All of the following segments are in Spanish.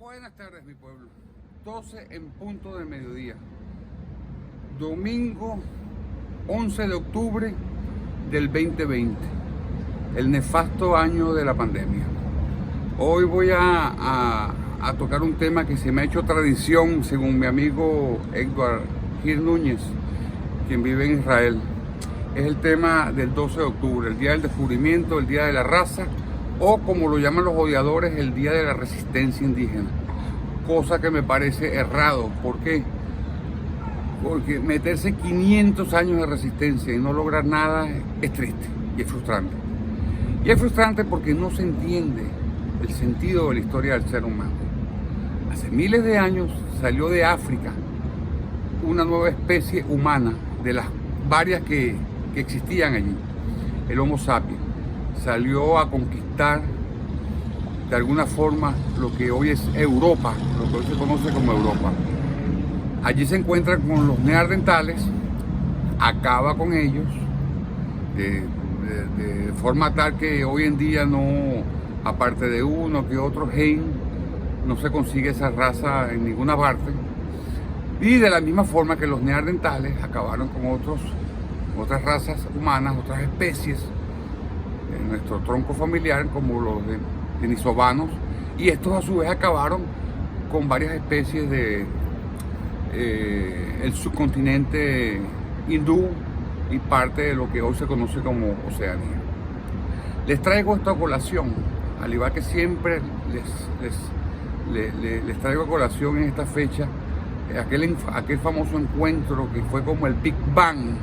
Buenas tardes, mi pueblo. 12 en punto del mediodía. Domingo 11 de octubre del 2020. El nefasto año de la pandemia. Hoy voy a tocar un tema que se me ha hecho tradición, según mi amigo Edward Gil Núñez, quien vive en Israel. Es el tema del 12 de octubre, el día del descubrimiento, el día de la raza, o como lo llaman los odiadores, el día de la resistencia indígena. Cosa que me parece errado. ¿Por qué? Porque meterse 500 años de resistencia y no lograr nada es triste y es frustrante. Y es frustrante porque no se entiende el sentido de la historia del ser humano. Hace miles de años salió de África una nueva especie humana, de las varias que existían allí, el Homo sapiens. Salió a conquistar de alguna forma lo que hoy es Europa, lo que hoy se conoce como Europa. Allí se encuentra con los neandertales, acaba con ellos de forma tal que hoy en día no, aparte de uno que otro gen, no se consigue esa raza en ninguna parte. Y de la misma forma que los neandertales acabaron con otras razas humanas, otras especies en nuestro tronco familiar, como los denisovanos, y estos a su vez acabaron con varias especies de el subcontinente hindú y parte de lo que hoy se conoce como Oceanía. Les traigo esta colación, al igual que siempre les traigo a colación en esta fecha aquel famoso encuentro que fue como el Big Bang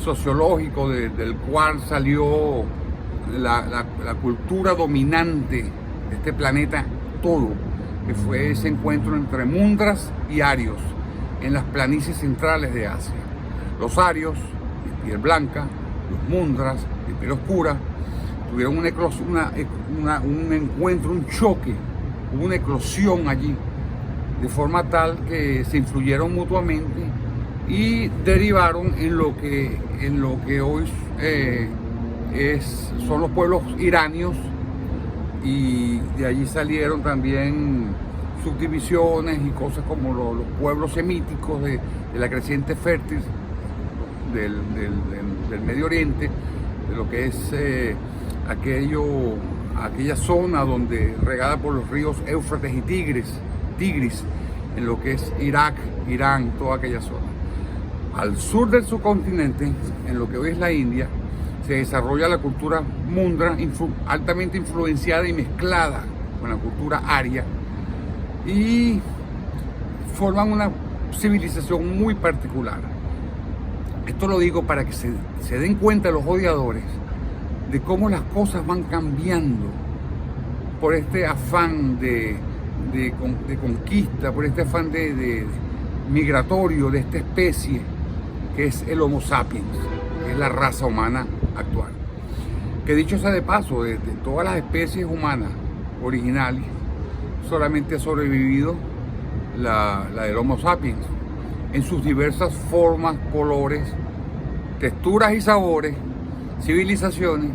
sociológico del cual salió la cultura dominante de este planeta todo, que fue ese encuentro entre mundras y arios en las planicies centrales de Asia. Los arios, de piel blanca, los mundras, de piel oscura, tuvieron un encuentro, un choque, hubo una eclosión allí, de forma tal que se influyeron mutuamente y derivaron en lo que hoy son los pueblos iranios, y de allí salieron también subdivisiones y cosas como los pueblos semíticos de la creciente fértil del Medio Oriente, de lo que es aquella zona donde regada por los ríos Éufrates y Tigris, en lo que es Irak, Irán, toda aquella zona. Al sur del subcontinente, en lo que hoy es la India, se desarrolla la cultura mundra, altamente influenciada y mezclada con la cultura aria, y forman una civilización muy particular. Esto lo digo para que se den cuenta los odiadores de cómo las cosas van cambiando por este afán de conquista, por este afán de migratorio de esta especie que es el Homo sapiens, que es la raza humana actual. Que dicho sea de paso, de todas las especies humanas originales, solamente ha sobrevivido la del Homo sapiens, en sus diversas formas, colores, texturas y sabores, civilizaciones,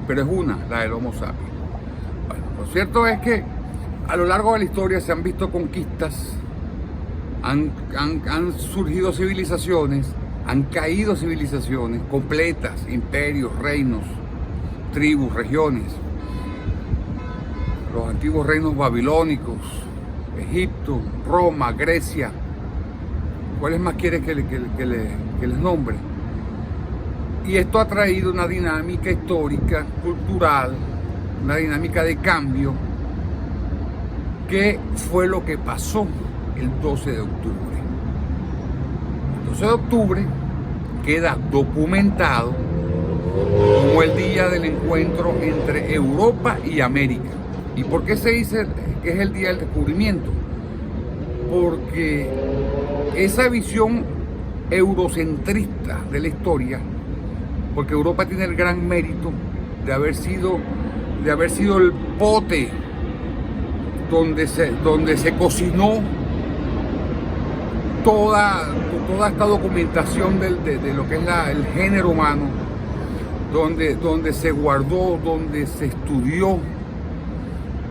pero es una, la del Homo sapiens. Bueno, lo cierto es que a lo largo de la historia se han visto conquistas, han surgido civilizaciones, han caído civilizaciones completas, imperios, reinos, tribus, regiones. Los antiguos reinos babilónicos, Egipto, Roma, Grecia. ¿Cuáles más quieren que les nombre? Y esto ha traído una dinámica histórica, cultural, una dinámica de cambio. ¿Qué fue lo que pasó el 12 de octubre? El 12 de octubre queda documentado como el día del encuentro entre Europa y América. ¿Y por qué se dice que es el día del descubrimiento? Porque esa visión eurocentrista de la historia, porque Europa tiene el gran mérito de haber sido el pote donde se cocinó toda esta documentación de lo que es el género humano, donde se guardó, donde se estudió,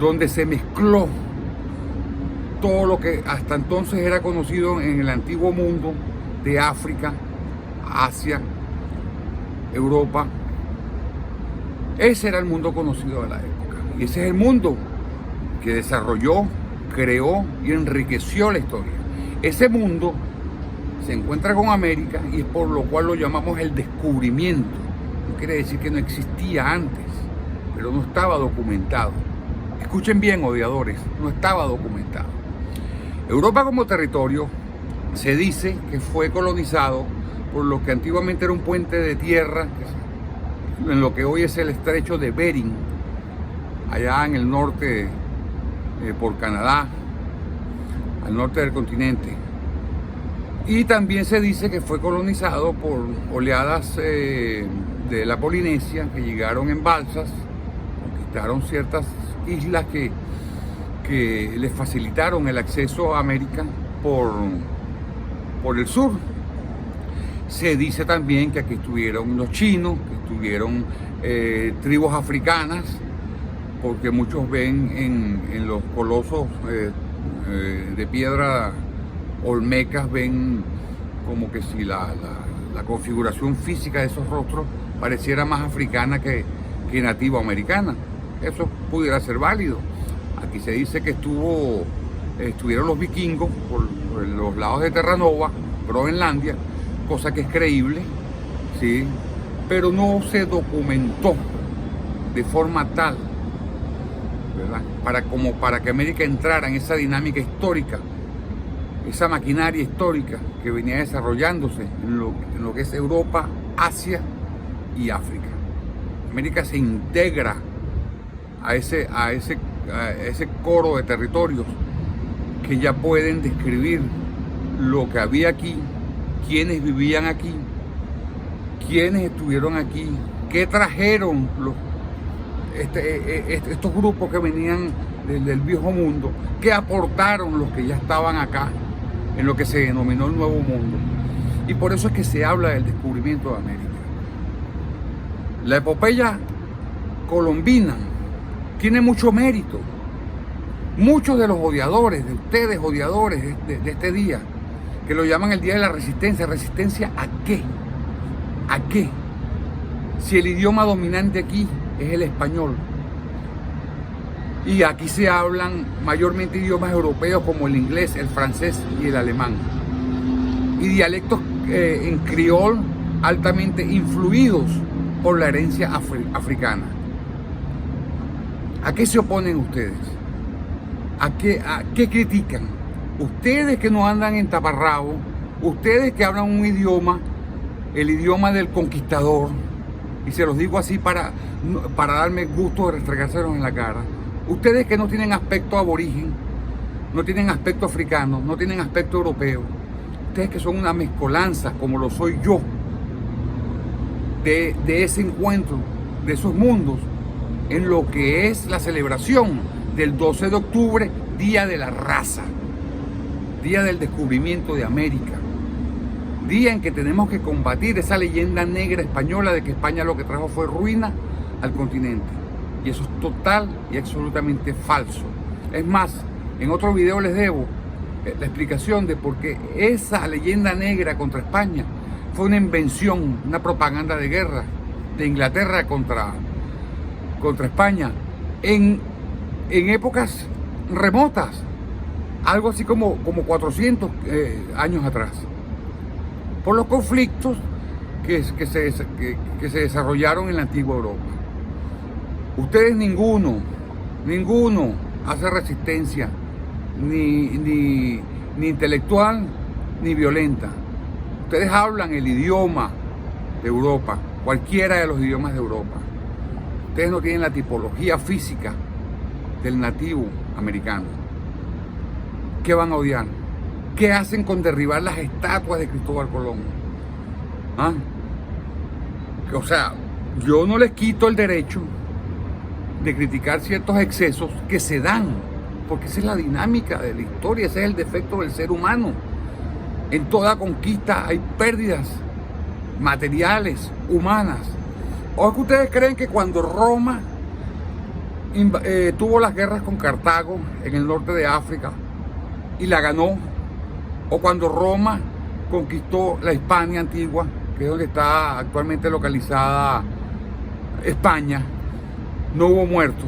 donde se mezcló todo lo que hasta entonces era conocido en el antiguo mundo de África, Asia, Europa. Ese era el mundo conocido de la época. Y ese es el mundo que desarrolló, creó y enriqueció la historia. Ese mundo se encuentra con América y es por lo cual lo llamamos el descubrimiento. No quiere decir que no existía antes, pero no estaba documentado. Escuchen bien, odiadores, no estaba documentado. Europa como territorio se dice que fue colonizado por lo que antiguamente era un puente de tierra, en lo que hoy es el estrecho de Bering, allá en el norte, por Canadá, al norte del continente. Y también se dice que fue colonizado por oleadas de la Polinesia que llegaron en balsas, conquistaron ciertas islas que les facilitaron el acceso a América por el sur. Se dice también que aquí estuvieron los chinos, que estuvieron tribus africanas, porque muchos ven en los colosos de piedra olmecas, ven como que si la configuración física de esos rostros pareciera más africana que nativa americana. Eso pudiera ser válido. Aquí se dice que estuvieron los vikingos por los lados de Terranova, Groenlandia, cosa que es creíble, ¿sí? Pero no se documentó de forma tal, ¿verdad? Para que América entrara en esa dinámica histórica, esa maquinaria histórica que venía desarrollándose en lo que es Europa, Asia y África. América se integra a ese coro de territorios que ya pueden describir lo que había aquí, quiénes vivían aquí, quiénes estuvieron aquí, qué trajeron estos grupos que venían del viejo mundo, qué aportaron los que ya estaban acá en lo que se denominó el Nuevo Mundo. Y por eso es que se habla del descubrimiento de América. La epopeya colombina tiene mucho mérito. Muchos de los odiadores, de ustedes odiadores de este día, que lo llaman el Día de la Resistencia. ¿Resistencia a qué? ¿A qué? Si el idioma dominante aquí es el español. Y aquí se hablan mayormente idiomas europeos como el inglés, el francés y el alemán. Y dialectos en criol altamente influidos por la herencia africana. ¿A qué se oponen ustedes? ¿A qué critican? Ustedes que no andan en taparrabo, ustedes que hablan un idioma, el idioma del conquistador, y se los digo así para darme gusto de restregárselos en la cara. Ustedes que no tienen aspecto aborigen, no tienen aspecto africano, no tienen aspecto europeo. Ustedes que son una mezcolanza, como lo soy yo, de ese encuentro, de esos mundos, en lo que es la celebración del 12 de octubre, Día de la Raza, Día del Descubrimiento de América, día en que tenemos que combatir esa leyenda negra española de que España lo que trajo fue ruina al continente. Y eso es total y absolutamente falso. Es más, en otro video les debo la explicación de por qué esa leyenda negra contra España fue una invención, una propaganda de guerra de Inglaterra contra España en épocas remotas, algo así como 400 años atrás, por los conflictos que se desarrollaron en la antigua Europa. Ustedes ninguno hace resistencia, ni intelectual, ni violenta. Ustedes hablan el idioma de Europa, cualquiera de los idiomas de Europa. Ustedes no tienen la tipología física del nativo americano. ¿Qué van a odiar? ¿Qué hacen con derribar las estatuas de Cristóbal Colón? ¿Ah? O sea, yo no les quito el derecho de criticar ciertos excesos que se dan, porque esa es la dinámica de la historia, ese es el defecto del ser humano. En toda conquista hay pérdidas materiales, humanas. ¿O es que ustedes creen que cuando Roma tuvo las guerras con Cartago en el norte de África y la ganó, o cuando Roma conquistó la Hispania antigua, que es donde está actualmente localizada España, no hubo muertos.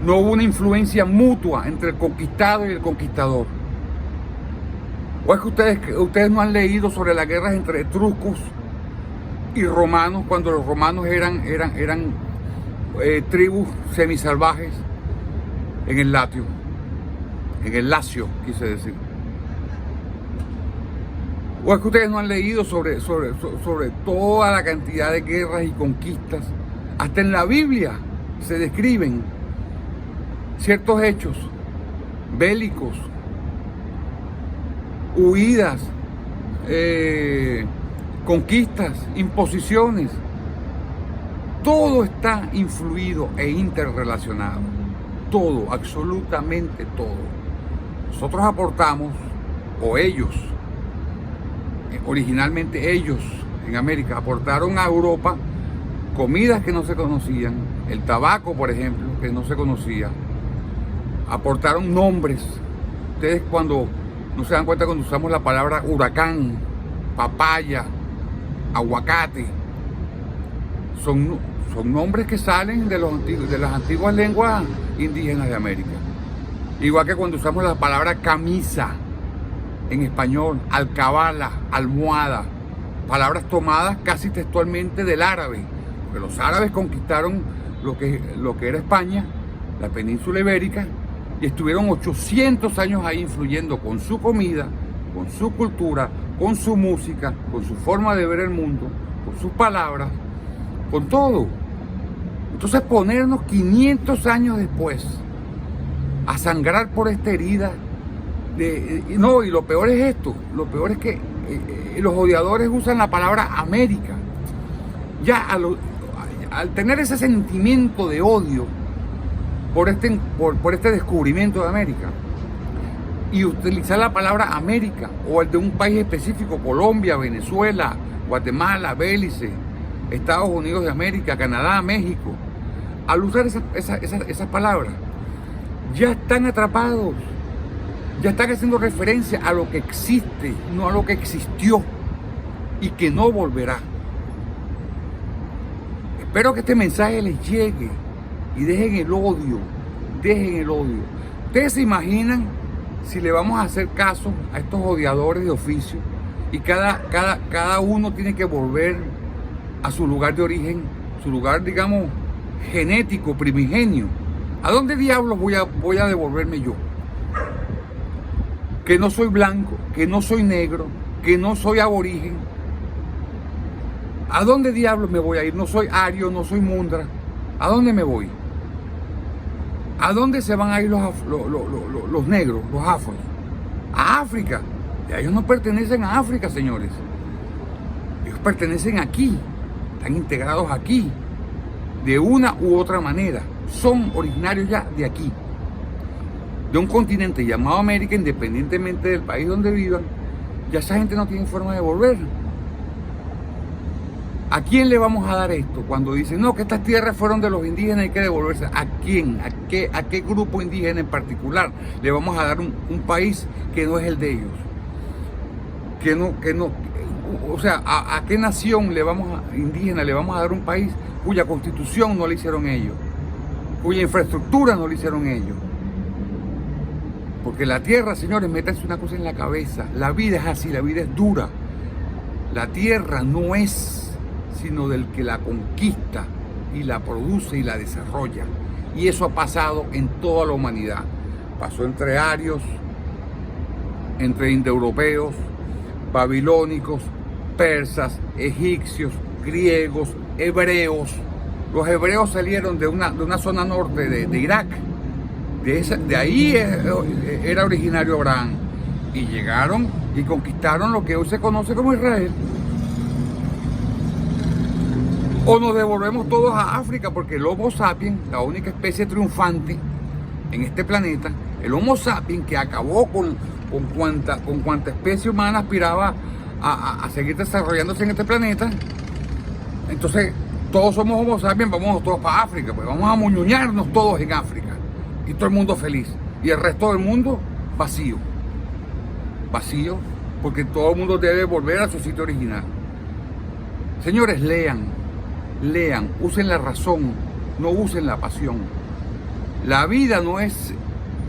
No hubo una influencia mutua entre el conquistado y el conquistador. ¿O es que ustedes no han leído sobre las guerras entre etruscos y romanos, cuando los romanos eran tribus semisalvajes en el Lacio, quise decir? ¿O es que ustedes no han leído sobre toda la cantidad de guerras y conquistas? Hasta en la Biblia se describen ciertos hechos bélicos, huidas, conquistas, imposiciones. Todo está influido e interrelacionado. Todo, absolutamente todo. Nosotros aportamos, o ellos, originalmente ellos en América, aportaron a Europa comidas que no se conocían, el tabaco, por ejemplo, que no se conocía. Aportaron nombres. Ustedes cuando no se dan cuenta cuando usamos la palabra huracán, papaya, aguacate, son nombres que salen de las antiguas lenguas indígenas de América. Igual que cuando usamos la palabra camisa en español, alcabala, almohada, palabras tomadas casi textualmente del árabe, porque los árabes conquistaron lo que era España, la península ibérica, y estuvieron 800 años ahí influyendo con su comida, con su cultura, con su música, con su forma de ver el mundo, con sus palabras, con todo. Entonces ponernos 500 años después a sangrar por esta herida, y lo peor es esto, lo peor es que los odiadores usan la palabra América. Ya al tener ese sentimiento de odio por este descubrimiento de América, y utilizar la palabra América o el de un país específico, Colombia, Venezuela, Guatemala, Belice, Estados Unidos de América, Canadá, México, al usar esas palabras, ya están atrapados, ya están haciendo referencia a lo que existe, no a lo que existió y que no volverá. Espero que este mensaje les llegue y dejen el odio, ¿Ustedes se imaginan si le vamos a hacer caso a estos odiadores de oficio y cada uno tiene que volver a su lugar de origen, su lugar, digamos, genético, primigenio? ¿A dónde diablos voy a devolverme yo? Que no soy blanco, que no soy negro, que no soy aborigen. ¿A dónde diablos me voy a ir? No soy ario, no soy mundra. ¿A dónde me voy? ¿A dónde se van a ir los negros, los afros? A África. Ya ellos no pertenecen a África, señores. Ellos pertenecen aquí. Están integrados aquí. De una u otra manera. Son originarios ya de aquí. De un continente llamado América, independientemente del país donde vivan. Ya esa gente no tiene forma de volver. ¿A quién le vamos a dar esto? Cuando dicen, no, que estas tierras fueron de los indígenas, hay que devolverse. ¿A quién? ¿A qué grupo indígena en particular le vamos a dar un país que no es el de ellos? O sea, ¿a qué nación indígena le vamos a dar un país cuya constitución no la hicieron ellos? Cuya infraestructura no la hicieron ellos. Porque la tierra, señores, métanse una cosa en la cabeza. La vida es así, la vida es dura. La tierra no es sino del que la conquista y la produce y la desarrolla. Y eso ha pasado en toda la humanidad. Pasó entre arios, entre indoeuropeos, babilónicos, persas, egipcios, griegos, hebreos. Los hebreos salieron de una zona norte de Irak. De ahí era originario Abraham. Y llegaron y conquistaron lo que hoy se conoce como Israel. O nos devolvemos todos a África, porque el Homo sapiens, la única especie triunfante en este planeta, el Homo sapiens que acabó con cuanta especie humana aspiraba a seguir desarrollándose en este planeta, entonces todos somos Homo sapiens, vamos todos para África, pues vamos a muñuñarnos todos en África. Y todo el mundo feliz. Y el resto del mundo vacío. Vacío, porque todo el mundo debe volver a su sitio original. Señores, lean, usen la razón, no usen la pasión. La vida no es,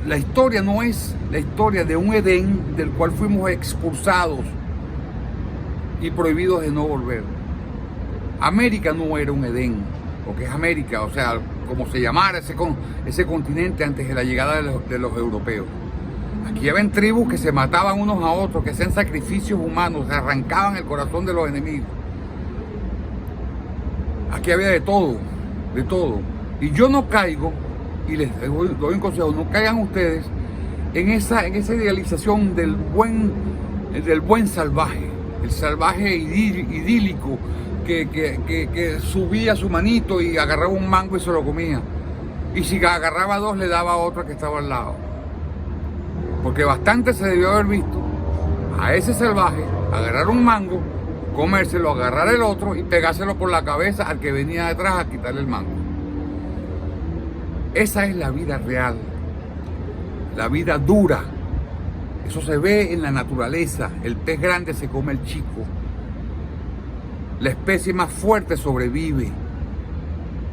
la historia no es la historia de un Edén del cual fuimos expulsados y prohibidos de no volver. América no era un Edén, porque es América, o sea, como se llamara ese continente antes de la llegada de los europeos. Aquí habían tribus que se mataban unos a otros, que hacían sacrificios humanos, se arrancaban el corazón de los enemigos. Aquí había de todo, de todo. Y yo no caigo, y les doy un consejo, no caigan ustedes en esa idealización del buen salvaje, el salvaje idílico que subía su manito y agarraba un mango y se lo comía. Y si agarraba dos, le daba a otro que estaba al lado. Porque bastante se debió haber visto a ese salvaje agarrar un mango, comérselo, agarrar el otro y pegárselo por la cabeza al que venía detrás a quitarle el mango. Esa es la vida real, la vida dura. Eso se ve en la naturaleza. El pez grande se come el chico. La especie más fuerte sobrevive.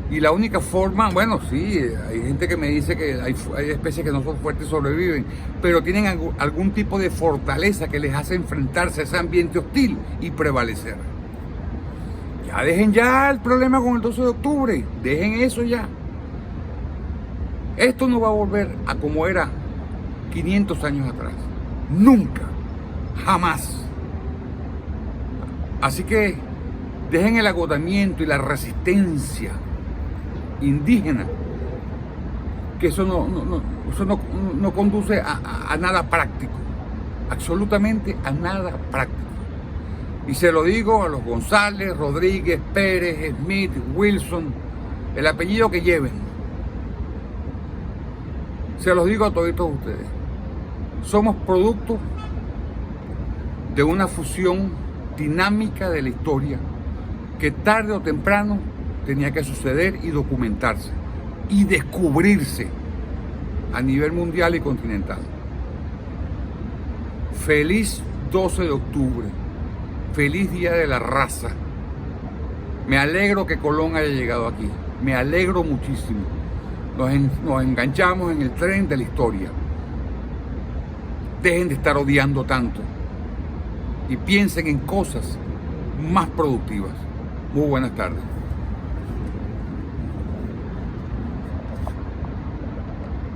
Y la única forma, bueno, sí, hay gente que me dice que hay especies que no son fuertes y sobreviven, pero tienen algún tipo de fortaleza que les hace enfrentarse a ese ambiente hostil y prevalecer. Ya dejen ya el problema con el 12 de octubre, dejen eso ya. Esto no va a volver a como era 500 años atrás. Nunca, jamás. Así que dejen el agotamiento y la resistencia indígena, que eso no conduce a nada práctico, absolutamente a nada práctico. Y se lo digo a los González, Rodríguez, Pérez, Smith, Wilson, el apellido que lleven. Se los digo a todos ustedes. Somos producto de una fusión dinámica de la historia que tarde o temprano tenía que suceder y documentarse y descubrirse a nivel mundial y continental. Feliz 12 de octubre, feliz Día de la Raza. Me alegro que Colón haya llegado aquí, me alegro muchísimo. Nos enganchamos en el tren de la historia. Dejen de estar odiando tanto y piensen en cosas más productivas. Muy buenas tardes.